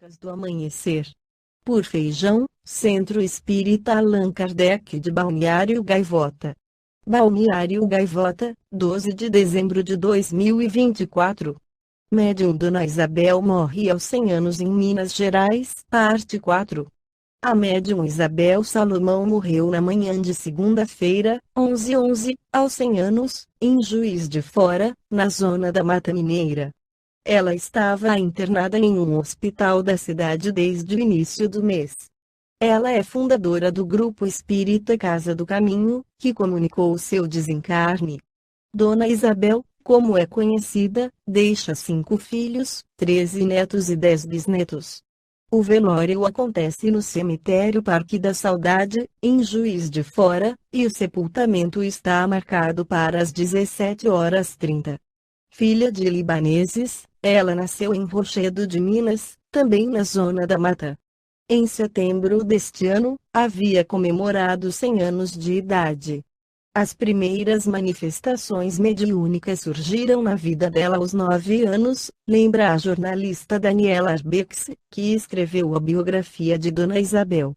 Crônicas do Amanhecer. Por Feijão, Centro Espírita Allan Kardec de Balneário Gaivota. Balneário Gaivota, 12 de dezembro de 2024. Médium Dona Isabel morre aos 100 anos em Minas Gerais. Parte 4. A médium Isabel Salomão morreu na manhã de segunda-feira, 11/11, aos 100 anos, em Juiz de Fora, na zona da Mata Mineira. Ela estava internada em um hospital da cidade desde o início do mês. Ela é fundadora do Grupo Espírita Casa do Caminho, que comunicou seu desencarne. Dona Isabel, como é conhecida, deixa 5 filhos, 13 netos e 10 bisnetos. O velório acontece no cemitério Parque da Saudade, em Juiz de Fora, e o sepultamento está marcado para as 17h30. Filha de libaneses, ela nasceu em Rochedo de Minas, também na zona da Mata. Em setembro deste ano, havia comemorado 100 anos de idade. As primeiras manifestações mediúnicas surgiram na vida dela aos 9 anos, lembra a jornalista Daniela Arbex, que escreveu a biografia de Dona Isabel.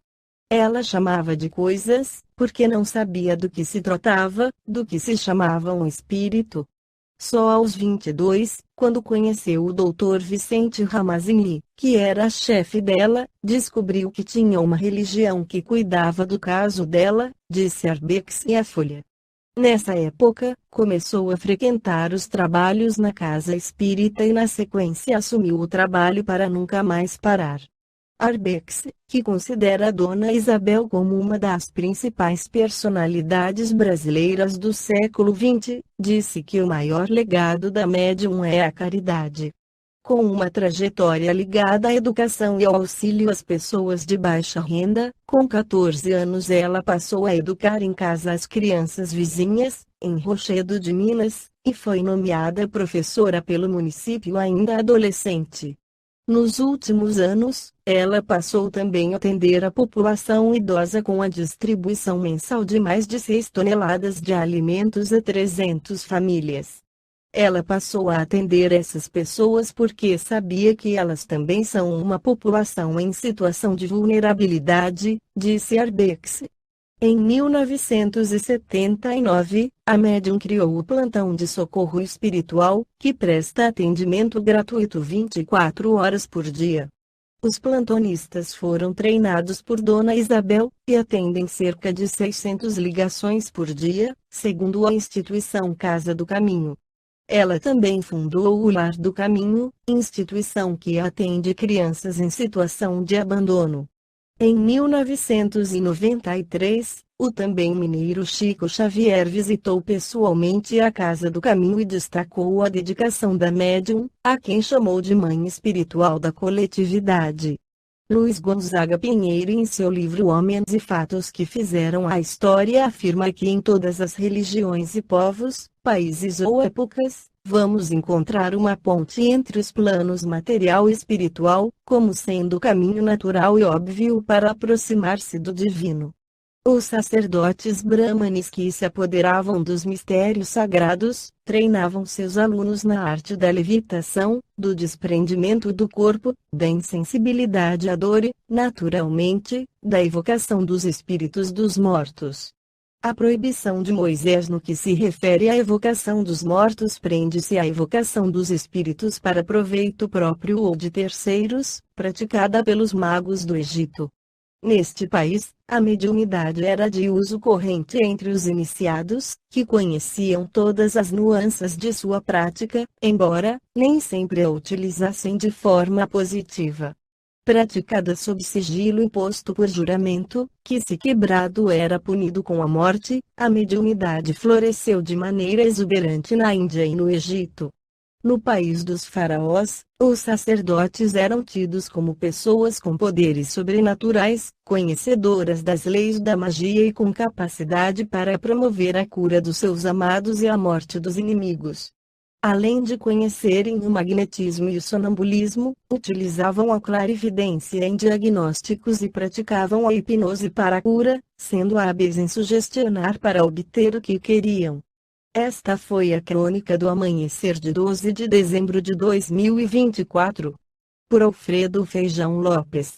Ela chamava de coisas, porque não sabia do que se tratava, do que se chamava um espírito. Só aos 22, quando conheceu o Dr. Vicente Ramazzini, que era chefe dela, descobriu que tinha uma religião que cuidava do caso dela, disse Arbex à Folha. Nessa época, começou a frequentar os trabalhos na casa espírita e na sequência assumiu o trabalho para nunca mais parar. Arbex, que considera a Dona Isabel como uma das principais personalidades brasileiras do século XX, disse que o maior legado da médium é a caridade. Com uma trajetória ligada à educação e ao auxílio às pessoas de baixa renda, com 14 anos ela passou a educar em casa as crianças vizinhas, em Rochedo de Minas, e foi nomeada professora pelo município ainda adolescente. Nos últimos anos, ela passou também a atender a população idosa com a distribuição mensal de mais de 6 toneladas de alimentos a 300 famílias. Ela passou a atender essas pessoas porque sabia que elas também são uma população em situação de vulnerabilidade, disse Arbex. Em 1979, a médium criou o Plantão de Socorro Espiritual, que presta atendimento gratuito 24 horas por dia. Os plantonistas foram treinados por Dona Isabel, e atendem cerca de 600 ligações por dia, segundo a instituição Casa do Caminho. Ela também fundou o Lar do Caminho, instituição que atende crianças em situação de abandono. Em 1993, o também mineiro Chico Xavier visitou pessoalmente a Casa do Caminho e destacou a dedicação da médium, a quem chamou de mãe espiritual da coletividade. Luiz Gonzaga Pinheiro, em seu livro Homens e Fatos que Fizeram a História, afirma que em todas as religiões e povos, países ou épocas, vamos encontrar uma ponte entre os planos material e espiritual, como sendo o caminho natural e óbvio para aproximar-se do divino. Os sacerdotes brahmanes que se apoderavam dos mistérios sagrados, treinavam seus alunos na arte da levitação, do desprendimento do corpo, da insensibilidade à dor e, naturalmente, da evocação dos espíritos dos mortos. A proibição de Moisés no que se refere à evocação dos mortos prende-se à evocação dos espíritos para proveito próprio ou de terceiros, praticada pelos magos do Egito. Neste país, a mediunidade era de uso corrente entre os iniciados, que conheciam todas as nuances de sua prática, embora nem sempre a utilizassem de forma positiva. Praticada sob sigilo imposto por juramento, que se quebrado era punido com a morte, a mediunidade floresceu de maneira exuberante na Índia e no Egito. No país dos faraós, os sacerdotes eram tidos como pessoas com poderes sobrenaturais, conhecedoras das leis da magia e com capacidade para promover a cura dos seus amados e a morte dos inimigos. Além de conhecerem o magnetismo e o sonambulismo, utilizavam a clarividência em diagnósticos e praticavam a hipnose para a cura, sendo hábeis em sugestionar para obter o que queriam. Esta foi a crônica do amanhecer de 12 de dezembro de 2024. por Alfredo Feijão Lopes.